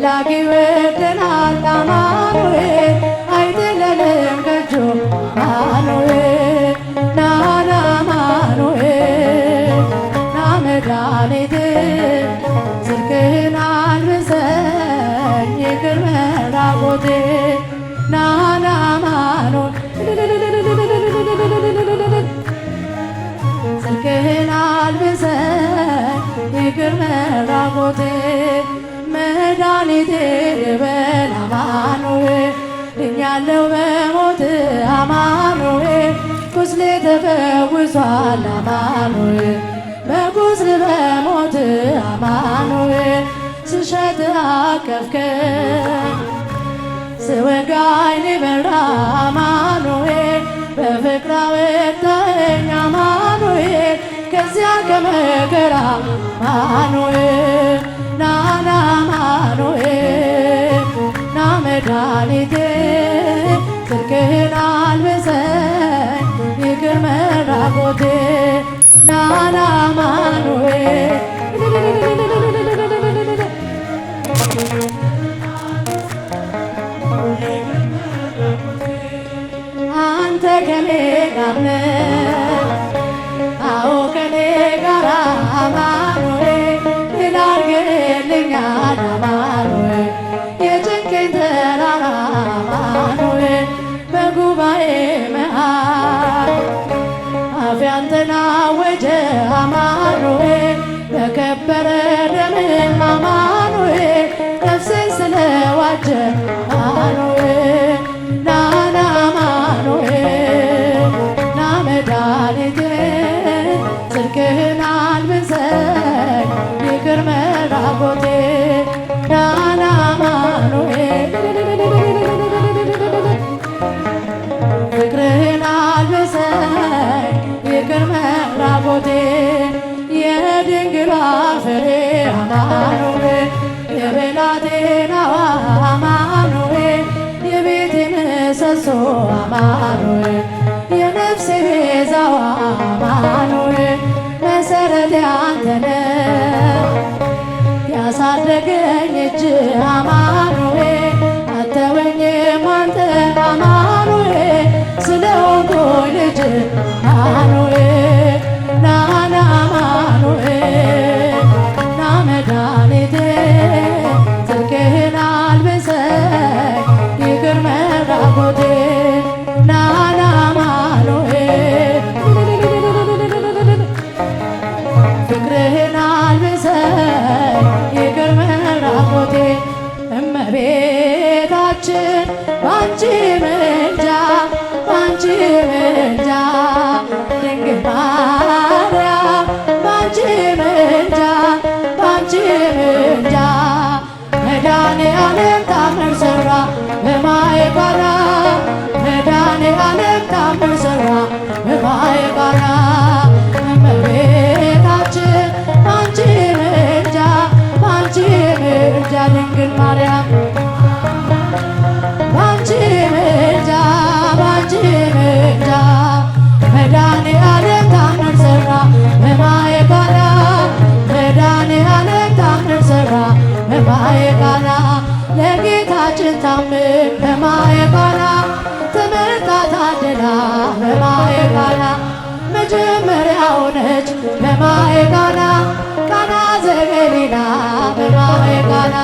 አምላክ ይወደናል አማኑኤል አይጥለንም ከእጁ አማኑኤል ና አማኑኤል ና መድኃኒቴ ጽድቅህን አልብሰኝ ይቅር መራቆቴ ና አማኑኤል ጽድቅህን አልብሰኝ ይቅር መራቆቴ መድኃኒቴ ልበል አማኑኤል ድኛለሁ በሞት አማኑኤል ቁስሌ ተፈውሷል አማኑኤል በቁስል በሞት አማኑኤል ስሸት አቀፍከኝ ስወጋኝ በራ አማኑኤል በፍቅር አወጣኸኝ አማኑኤል ከዚያ ከመከራ አማኑኤል ና አማኑኤል ና መድኃኒቴ ጽድቅህን አልብሰኝ ይቅር መራቆቴ ና አማኑኤል አንተ ከኔ ጋር ነህ አዎ ከኔ ጋር አማኑኤል ድል አድርግልኛል አማኑኤል የጭንቄን ተራራ አማኑኤል በጉባኤ መሃል አፌ አንተን አወጀ አማኑኤል በከበረ ደምህ አማኑኤል ነፍሴን ስለዋጀ አማኑኤል ና አማኑኤል ና መድኃኒቴ ጽድቅህን አልብሰኝ ይቅር መራቆቴ ና አማኑኤል ፍቅርህን አልብሰኝ ይቅር መራቆቴ የድንግሏ ፍሬ አማኑኤል የብላቴናዋ አማኑኤል የቤቴ ምሰሶ አማኑኤል የነፍሴ ቤዛዋ አማኑኤል መሰረቴ አንተ ነህ ያሳደገኝ እጅ አማኑኤል አተወኝም አንተ አማኑኤል ስለሆንኩኝ ልጅ አማኑኤል ና አማኑኤል ና መድኃኒቴ ጽድቅህን አልብሰኝ ይቅር መራቆቴ ና አማኑኤል ፍቅርህን አልብሰኝ ይቅር መራቆቴ እመቤታችን ባንቺ ምልጃ ባንቺ ምልጃ ድንግል ማርያም ባንቺ ምልጃ ባንቺ ምልጃ መድኃኔዓለም ታምር ሠራ በማየ ቃና መድኃኔዓለም ታምር ሠራ በማየ ቃና እመቤታችን ባንቺ ምልጃ ባንቺ ምልጃ ድንግል ማርያም ባንቺ ምልጃ ባንቺ ምልጃ መድኃኔዓለም ታምር ሠራ በማየ ቃና መድኃኔዓለም ታምር ሠራ በማየ ቃና ለጌታችን ታምር በማየ ቃና ተመርጣ ታድላ በማየ ቃና መጀመሪያው ነች በማየ ቃና ቃና ዘገሊላ በማየ ቃና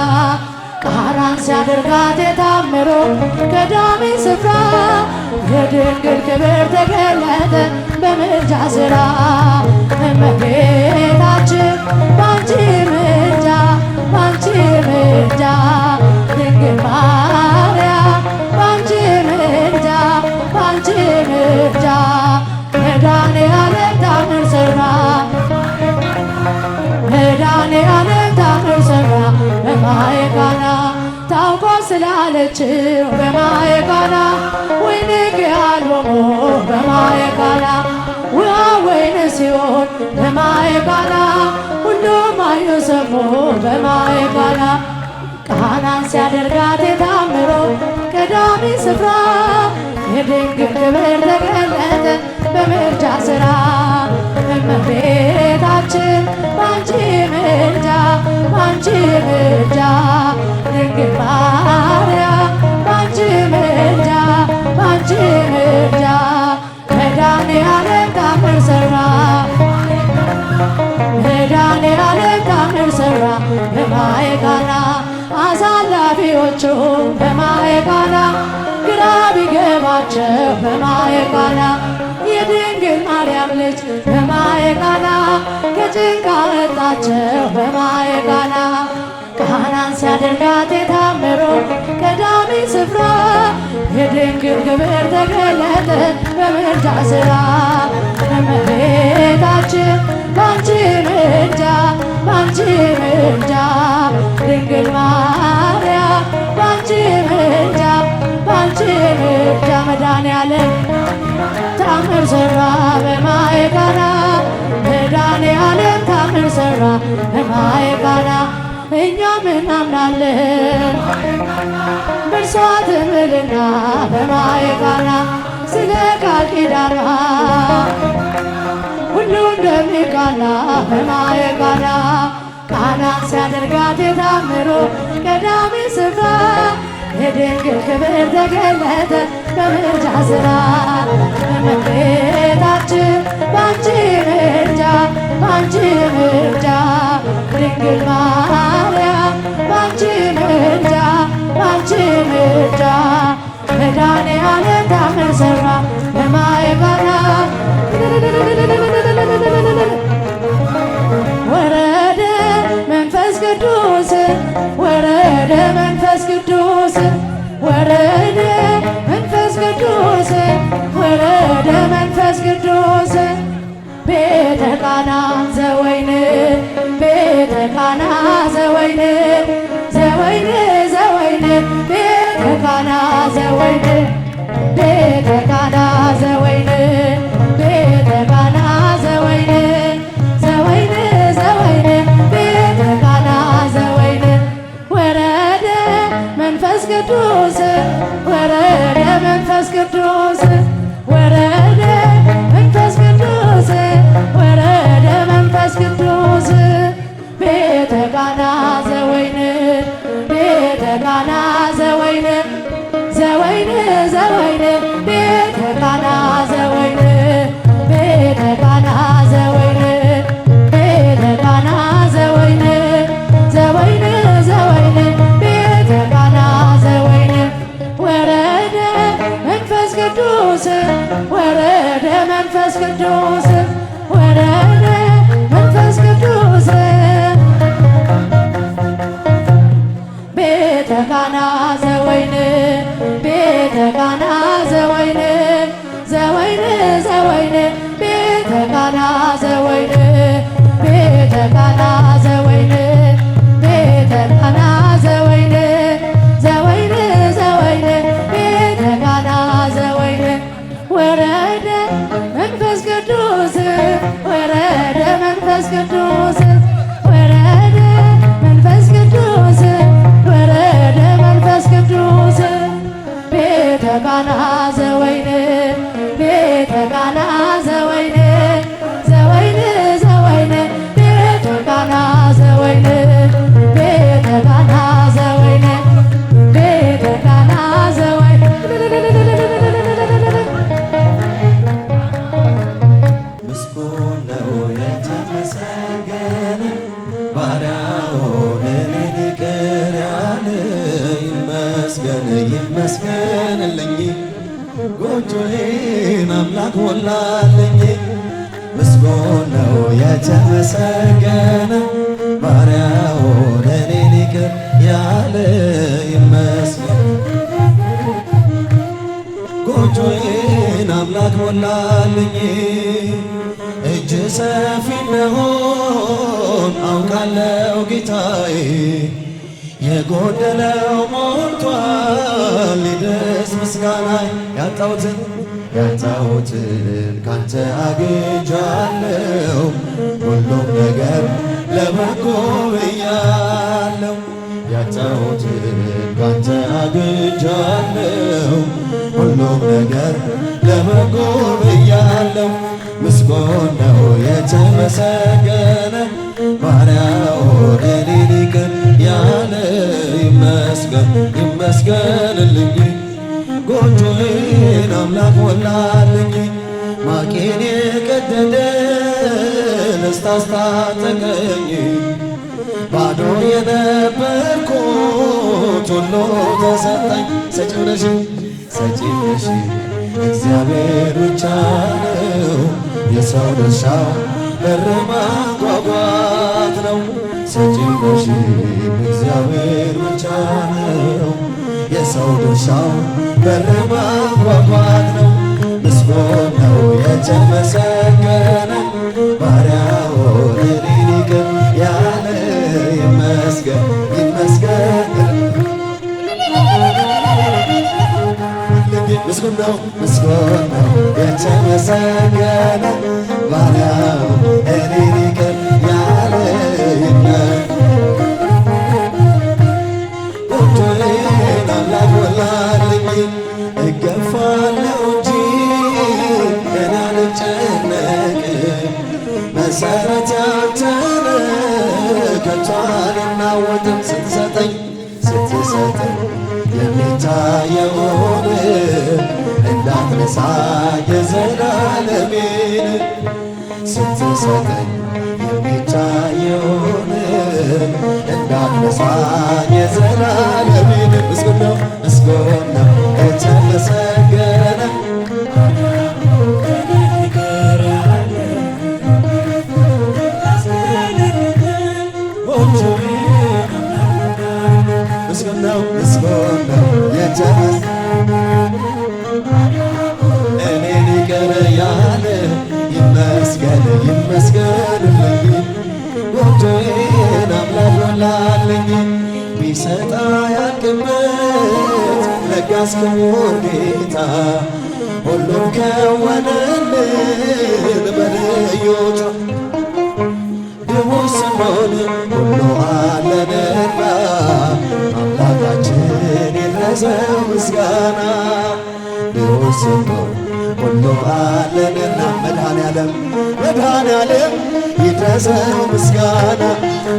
ቃናን ሲያደርጋት የታምሮ ቀዳሚ ስፍራ የድንግል ክብር ተገለጠ በምልጃ ሥራ እመቤታችን ባንቺ ምልጃ ባንቺ ምልጃ ድንግል ማርያም ባንቺ ምልጃ ባንቺ ምልጃ መድኃኔዓለም ታምር ሠራ መድኃኔዓለም ታምር ሠራ በማየ ቃና ታውቆ ስላለችው በማየ ቃና ወይን ከአልቦሞ በማየ ቃና ውሃ ወይን ሲሆን በማየ ቃና ሁሉም አዩ ሰሙ በማየ ቃና ቃናን ሲያደርጋት የታምሮ ቀዳሚ ስፍራ የድንግል ክብር ተገለጠ በምልጃ ሥራ እመቤታችን ባንቺ ምልጃ ባንቺ ምልጃ ጸሐፊዎቹ በማየ ቃና ግራ ቢገባቸው በማየ ቃና የድንግል ማርያም ልጅ በማየ ቃና ከጭንቅ አወጣቸው በማየ ቃና ቃናን ሲያደርጋት የታምሮ ቀዳሚ ስፍራ የድንግል ክብር ተገለጠ በምልጃ ሥራ እመቤታችን ባንቺ ምልጃ ባንቺ ምልጃ ድንግል ማርያም ባንቺ ምልጃ ባንቺ ምልጃ መድኃኔዓለም ታምር ሠራ በማየ ቃና መድኃኔዓለም ታምር ሠራ በማየ ቃና እኛም እናምናለን በእርሷ ትምልና በማየ ቃና ስለ ቃል ኪዳኗ ሁሉ እንደሚቃና በማየ ቃና ቃናን ሲያደርጋት የታምሮ ቀዳሚ ስፍራ የድንግል ክብር ተገለጠ በምልጃ ሥራ እመቤታችን ባንቺ ምልጃ ባንቺ ምልጃ ድንግል ማርያም ባንቺ ምልጃ ባንቺ ምልጃ መድኃኔዓለም ታምር ሠራ በማየ ቃና ወረደ መንፈስ ቅዱስ ወረደ መንፈስ ቅዱስ ወረደ መንፈስ ቅዱስ ወረደ መንፈስ ቅዱስ ቤተ ቃና ዘወይን ቤተ ቃና ዘወይን ዘወይን ዘወይን ቤተ ቃና ዘወይን ቤተ ቃና ዘወይን ቤተ ቃና ዘወይን ዘወይን ዘወይን ቤተ ቃና ዘወይን ወረደ መንፈስ ቅዱስ ወረደ መንፈስ ቅዱስ ወረደ መንፈስ ቅዱስ ወረደ መንፈስ ቅዱስ ቤተ ቃና ዘወይን ቤተ ቃና ዘወይን ዘወይን ዘወይን ቤተ ቃና ዘወይን ቤተ ቃና ዘወይን ቤተ ቃና ዘወይን ዘወይን ዘወይን ቤተ ቃና ዘወይን ወረደ መንፈስ ቅዱስ ወረደ መንፈስ ቅዱስ ወረደ መንፈስ ቅዱስ ቤተ ቃና ዘወይን ቤተ ቃና ዘወይን ዘወይን ዘወይን ቤተ ቃና ዘወይን ቤተ ቃና ዘወይን ቤተ ቃና ዘወይን ዘወይን ዘወይን ቤተ ቃና ዘወይን ወረደ መንፈስ ቅዱስ ወረደ መንፈስ ቅዱስ ወረደ መንፈስ ቅዱስ ወረደ መንፈስ ቅዱስ ቤተ ቃና ዘወይን ቤተ ቃና ዘወይን ዘወይን ዘወይን ቤተ ቃና ዘወይን ቤተ ቃና ዘወይን ቤተ ቃና ዘወይን ምስጉን ነው የተመሰገነ ባሪያውን እኔን ይቅር ያለ ይመስገን ይመስገንልኝ ጎጆዬን አምላክ ሞላልኝ ምስጉን ነው የተመሰገነ ባሪያውን እኔን ይቅር ያለ ይመስገን ጎጆዬን አምላክ ሞላልኝ እጅ ሰፊ እንደሆን አውቃለሁ ጌታዬ የጎደለው ሞልቷል ሊደርስ ምስጋናዬ ያጣሁትን ካንተ አግኝቻለሁ ሁሉም ነገር ለበጎ ብያለሁ ያጣሁትን ካንተ አግኝቻለሁ ሁሉም ነገር ለበጎ ብያለሁ ምስጉን ነው የተመሰገነ ባሪያውን እኔን ይቅር ያለ ይመስገን ይመስገንልኝ ጎጆዬን አምላክ ሞላልኝ ማቄን የቀደደ ደስታ አስታጠቀኝ ባዶ የነበርኩት ሁሉ ተሰጠኝ። ሰጪው ነሽ ሰጪው ነሽ እግዚአብሔር ብቻ ነው። የሰው ድርሻው በር ማንኳኳት ነው። ሰጪው ነሽ እግዚአብሔር ብቻ ነው። የሰው ድርሻው በር ማንኳኳት ነው። ምስጉን ነው የተመሰገነ ባሪያውን እኔን ይቅር ያለ ይመስገን ይመስገን። ምስጉን ነው የተመሰገነ ባሪያውን እኔን ይቅር ያለ እጆዬን አምላክ ሞላልኝ እገፋለሁ እንጂ ገና አልጨነቅም። መሰረት ያንተ ነህ ከቶ አልናወጥም። ስትሰጠኝ የሚታየውን እንዳትነሳ የዘላለሜን ስትሰጠኝ የሚታየውን እንዳትነሳ የዘላለሜን ምስጉን ነው የተመሰገነ ምስጉን ነው እኔን ይቅር ያለ ይመስገን ይመስገንልኝ። ጎጆዬን አምላክ ሞላልኝ ቢሰጣ ያልቅበት ለጋስ ክቡር ጌታ ሁሉም ከወነልን በልዩ ድሆች ስንሆን ሁሉ አለንና አምላካችን ይድረሰው ምስጋና። ድሆች ስንሆን ሁሉ አለንና መድኃኔዓለም ይድረሰው ምስጋና።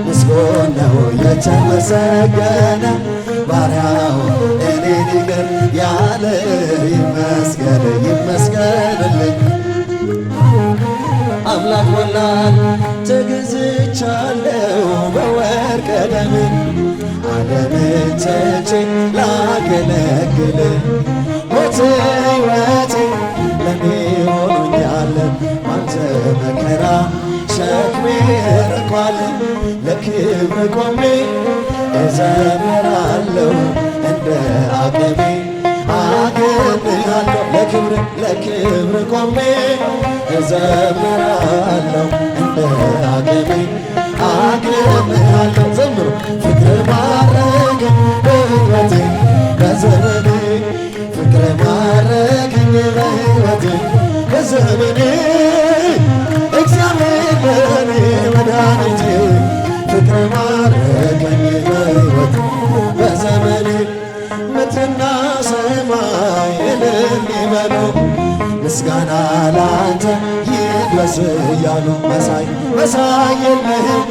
ምስጉን ነው የተመሰገነ ባሪያው እኔን ይቅር ያለ ይመስገን ይመስገንልኝ። አምላክ ሞላል ተገዝቻለሁ በወርቀ ደም ዓለምን ትቼ ላገለግል ሞት ሕይወቴ ለኔ ሆኖኛል። ባንተ መከራ ሸክሜ ርቋል። ለክብር ቆሜ እዘምራለሁ እንደ አቅሜ አገንሃለሁ። ለክብር ቆሜ እዘምራለሁ እንደ አቅሜ አገንሃለሁ። ዘምሩ ፍቅር ማረከኝ በሕይወቴ በዘመኔ ፍቅር ማረከኝ በሕይወቴ በዘመኔ እግዚአብሔር ለኔ መድኃኒቴ ፍቅር ማረከኝ በሕይወቴ በዘመኔ ምድርና ሰማይ እልል ይበሉ ምስጋና ላንተ ይድረስ እያሉ መሳይ የለህም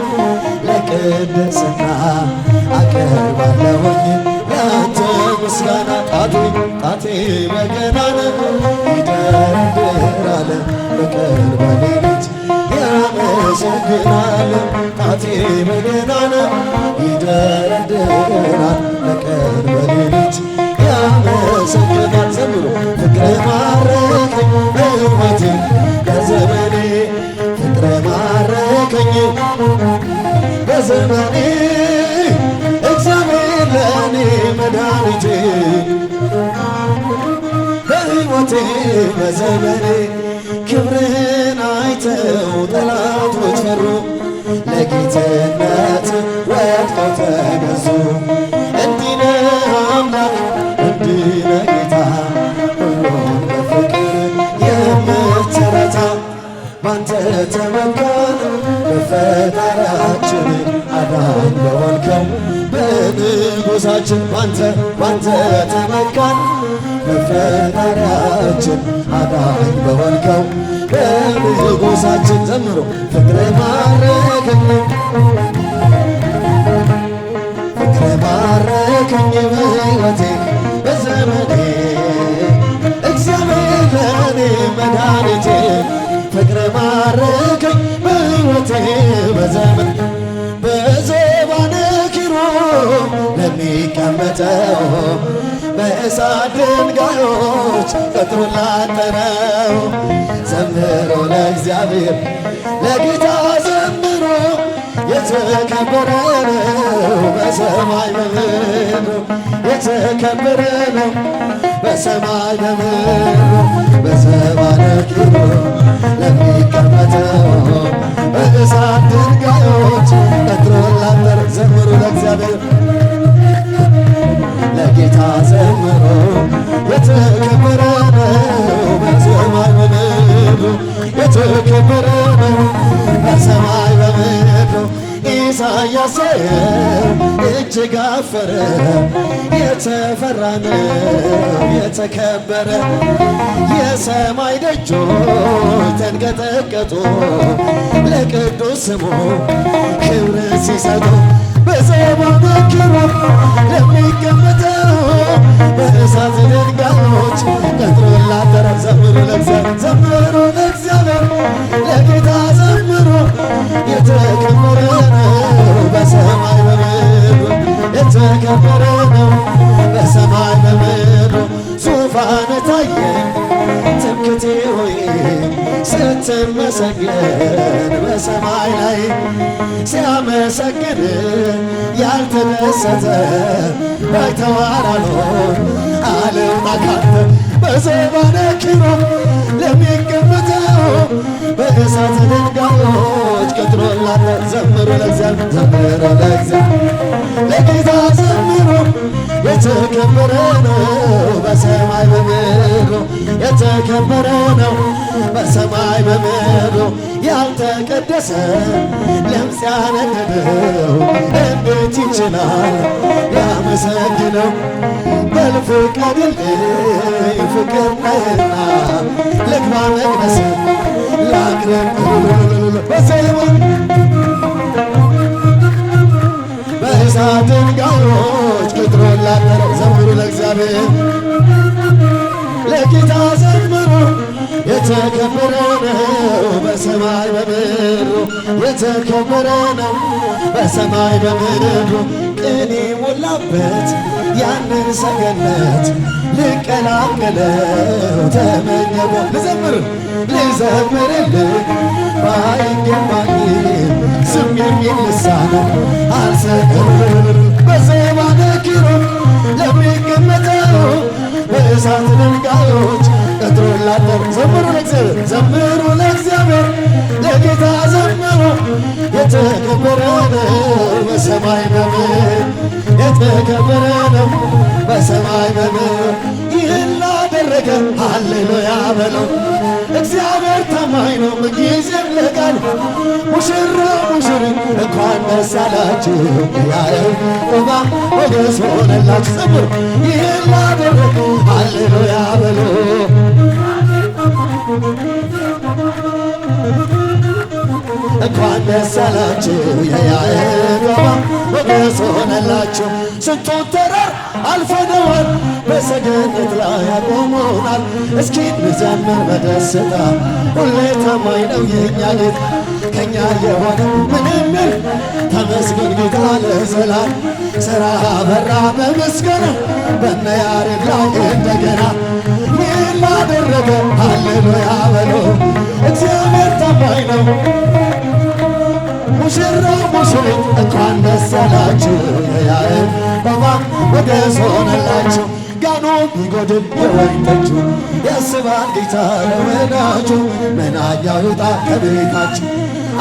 ለቅድስና አቀርባለሁኝ ላንተ ምስጋና። ጣቴ በገናን ይደረድራል በቀን በሌሊት ያመሰግናል። ጣቴ በገናን ይደረድራል በቀን በሌሊት ያመሰግናል። ዘምሩ ፍቅር ማረከኝ በሕይወቴ በዘመኔ ፍቅር ማረከኝ በዘመኔ እግዚአብሔር ለኔ መድኃኒቴ በሕይወቴ በዘመኔ ክብርህን አይተው ጠላቶች ፈሩ ለጌትነት ወድቀው ተገዙ። እንዲህ ነህ አምላክ እንዲህ ነህ ጌታ ሁሉን በፍቅር የምትረታ ባንተ ተመካን በፈጣሪያችን አዳኝ በሆንከው በንጉሣችን ባንተ ተመካን በፈጣሪያችን አዳኝ በሆንከው በንጉሣችን። ዘምሮ ፍቅር ማረከኝ በሕይወቴ በዘመኔ እግዚአብሔር ለኔ መድኃኒቴ ፍቅር ማረከኝ በሕይወቴ በዘመኔ በዘባነ ኪሩብ ለሚቀመጠው በእሳት ድንጋዮች ቅጥሩን ላጠረው ዘምሮ ለእግዚአብሔር ለጌታ ዘምሮ የተከበረ ነው በሰማይ በምድር የተከበረ ነው በሰማይ በምድር በዘባነ ኪሩብ ለሚቀመጠው በእሳት ድንጋዮች ቅጥሩን ላጠረ ዘምሩ ለእግዚአብሔር ለጌታ ዘምሮ የተከበረ ነው በሰማይ በምድር የተከበረ ነው በሰማይ በምድር ኢሳያስ እጅግ አፈረ የተፈራ ነው የተከበረ የሰማይ ደጆች ተንቀጠቀጡ ለቅዱስ ስሙ ክብር ሲሰጡ በዘባነ ኪሩብ ለሚቀመጠው በእሳት ድንጋዮች ቅጥሩን ላጠረ ዘምሩ ለእግዚአብሔር ዘምሩ ለእግዚአብሔር ለጌታ ዘምሩ የተከበረ ነው በሰማይ በምድር የተከበረ ነው በሰማይ በምድር ዙፋን ታየኝ ትምክህቴ ሆይ ስትመሰገን በሰማይ ላይ ሲያመሰግን ያልተደሰተ ባይተዋር አልሆን አልውጣ ካንተ በዘባነ ኪሩብ ለሚቀመጠው በእሳት ድንጋዮች ቅጥሩን ላጠረ ዘምሩ ለእግዚአብሔር ዘምሩ ለእግዚአብሔር ለጌታ ዘምሩ የተከበረ ነው በሰማይ በምድር የተከበረ ነው በሰማይ በምድር ያልተቀደሰ ለምጽ ያነደደው እንዴት ይችላል ያመሰግነው በል ፍቀድልኝ ፍቅር ነህና ልግባ መቅደስ ላቅርብ በሰማይ በእሳት ድንጋዮች ቅጥሩን ላጠረ ዘምሩ ለእግዚአብሔር ለጌታ ዘምሩ የተከበረ ነው በሰማይ በምድር የተከበረ ነው በሰማይ በምድር ቅኔ ሞላበት ያንን ሰገነት ልቀላቀለው ተመኘሁ ልዘምር ልዘምርልህ ባይገባኝም ዝም የሚል ልሳን አልሰጥም በዘባነ ኪሩብ ለሚቀመጠው በእሳት ድንጋዮች ቅጥሩን ላጠረ ዘምሩ ለእግዚአብሔር ዘምሩ ለእግዚአብሔር ለጌታ ዘምሩ የተከበረ ነው በሰማይ በምድር የተከበረ ነው በሰማይ በምድር ይህን ላደረገ ሃሌሉያ በለው እግዚአብሔር ታማኝ ነው ምንጊዜም ለቃሉ ሙሽራ ሙሽሪት እንኳን ደስ አላችሁ ያዕቆብ ሞገስ ሆነላችሁ ዘምሩ ይህን ላደረገ ሃሌሉያ በለው እንኳን ደስ አላችሁ የያዕቆብ ሞገስ ሆነላችሁ ስንቱን ተራራ አልፈነዋል በሰገነት ላይ ያቆሙናል እስኪ እንዘምር በደስታ ሁሌ ታማኝ ነው የእኛ ጌታ ከእኛ የሆነ ምንም የለም ተመስገን ጌታ ለዘላለም ሥራ በራ በምስጋና በነ ያሬድ ላይ እንደገና ይህን ላደረገ ሃሌሉያ በሉ እግዚአብሔር ታማኝ ነው ሙሽራው ሙሽሪት እንኳን ደስ ያላችሁ የያዕቆብ ሞገስ ሆነላችሁ ጋኑ ቢጎድል የወይን ጠጁ ያስባል ጌታ ለወዳጁ መናኛው ይውጣ ከቤታችሁ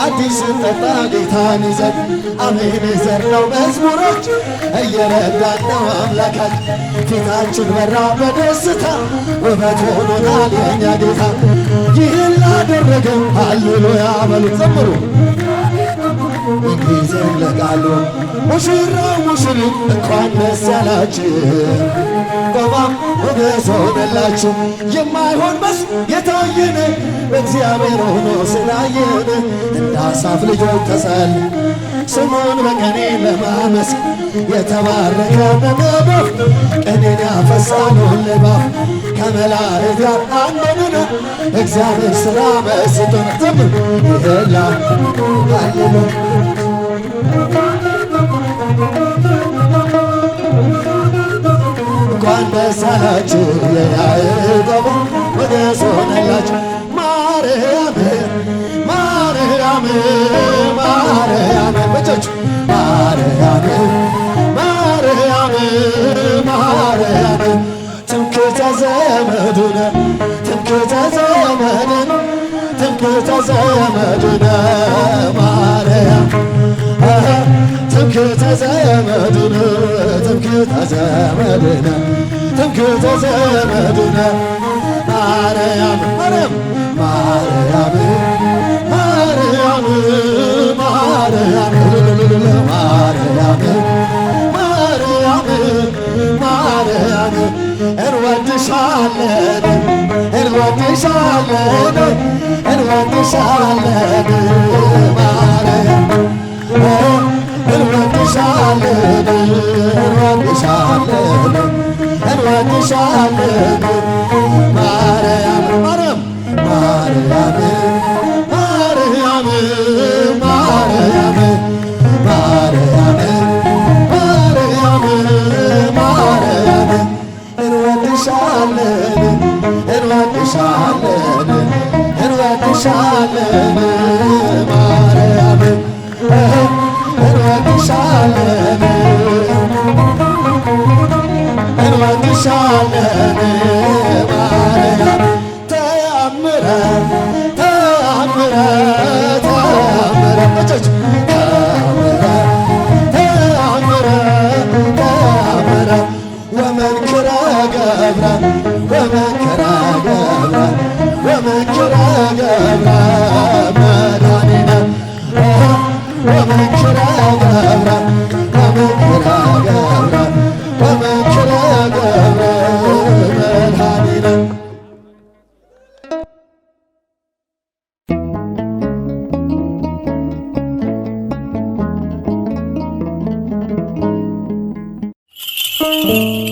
አዲስ ጠጣ ጌታን ይዘን አቤኔዘር ነው መዝሙሮች እየረዳን ነው አምላካችን ፊታችን በራ በደስታ ውበት ሆኖናል የእኛ ጌታ ይህን ላደረገ ሃሌሉያ በሉ ዘምሩ ጊዜም ለቃሉ ሙሽራው ሙሽሪት እንኳን ደስ ያላችሁ ቆባ ሞገስ ሆነላችሁ የማይሆን መስሎ የታየን በእግዚአብሔር ሆኖ ስላየን እንደ አሳፍ ልጆች ተሰል ስሙን በቀኔ ለማመስገን የተባረከ በመባፍ ቀኔን ያፈሳሉ ልባፍ ከመላእክት ጋር አንድነን እግዚአብሔር ሥራ መስቶን ዘምር ይሄላ ሃሌሉያ እንኳን ደስ አላችሁ የያዕቆብ ሞገስ ሆነላችሁ። ማርያም ማርያም ማርያም በእጆች ማርያም ማርያም ማርያም ትምክህተ ዘመዱነ ትምክህተ ዘመድን ትምክህተ ዘመዱነ ማርያም ትምክህተ ዘመዱነ ትምክህተ ዘመዱነ ትምክህተ ዘመዱነ ማርያም ማርያም ማርያም ማርያም ማርያም ማርያም ማርያም ማርያም እንወድሻለን እንወድሻለን እንወድሻለን ማርያም እንወድሻለን እንወድሻለን እንወድሻለን ማርያም ማርያም ማርያም ማርያም ማርያም ማርያም ማርያም ማርያም እንወድሻለን እንወድሻለን እንወድሻለን ማርያም እንወድሻለን እንወድሻለን ማርያም ተአምረ ተአምረ ተአምረ እጆች ተአምረ ተአምረ ተአምረ ወመንክረ ገብረ ወመንክረ ገብረ ወመንክረ ገብረ መድኃኒነ ወመንክረ ገብረ ወመንክረ ገብረ ወመንክረ ገብረ መድኃኒነ Thank you.